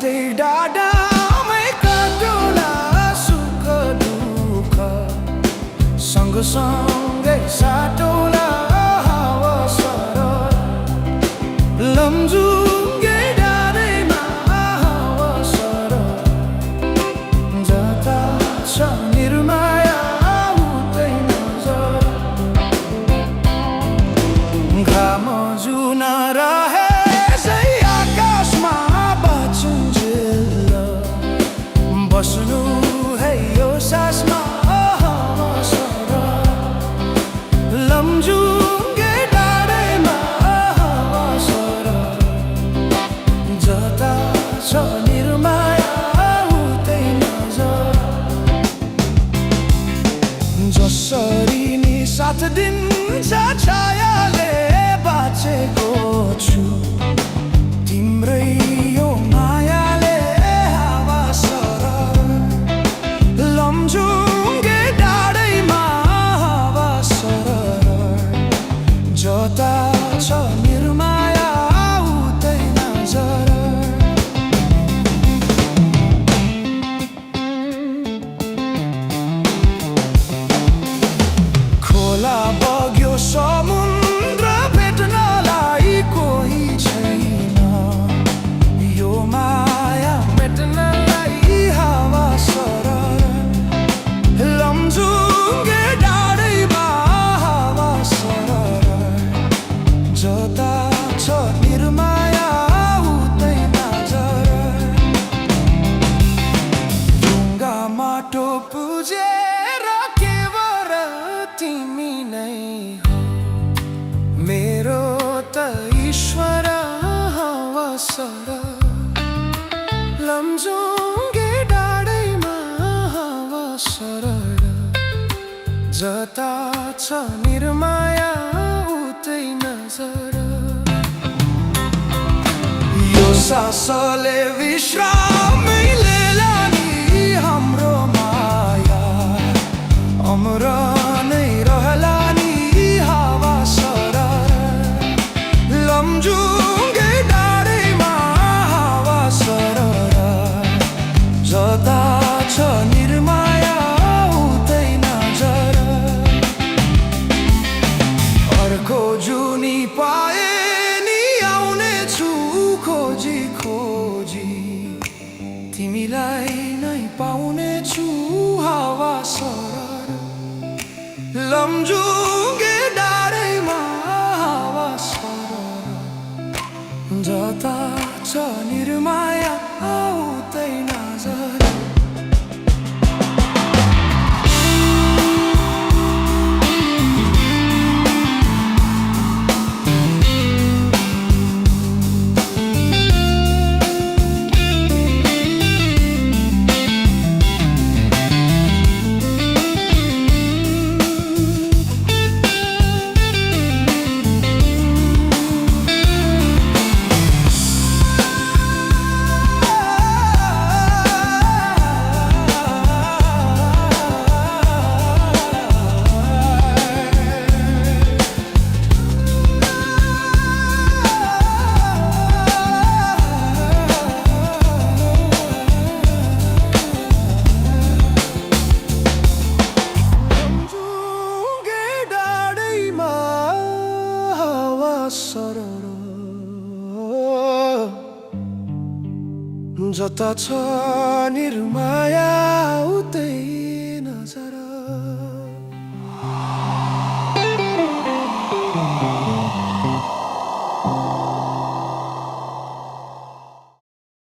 बाटे डाडामै काटोला सुख दुःख सँगसँगै साटोला हावा सरर लमजुङ्गे डाँडैमा हावा सरर जता छ निर्माया उतै नजर घाम जुन रहे बस्नु है यो सासमा हावा सरर लमजुङ्गे डाँडैमा हावा सरर जता छ निर्माया उतै नजर जसरी नि साथ दिन्छ छायाले बाँचेको छु तिम्रै यो मायाले हावा सरर लमजुङ्गे डाँडैमा हावा सरर जता छ निर्माया उतै नजर खोला बग्यो समुद्र भेट्नलाई कोही छैन यो माया मेट्नलाई हावा सरर लमजुङ्गे डाँडैमा हावा सरर जता छ निर्माया उतै नजर ढुङ्गा माटो पुजेर केवल तिमी नै हो मेरो त ईश्वर हावा सरर लमजुङ्गे डाँडैमा हावा सरर जता छ निर्माया उतै नजर यो सासले विश्रामै लिएला नि हाम्रो माया अमर नै रहला नि हावा सरर लमजुङ्गे डाँडैमा हावा सरर जता छ निर्माया उतै नजर अर्को जुनी पाए नि आउने छु खोजी खोजी तिमीलाई नै पाउने छु हावा सरर लमजुङ्गे डाँडैमा हावा सरर जता छ निर्माया उतै नजर सरर जता छ निर्माया उतै नजर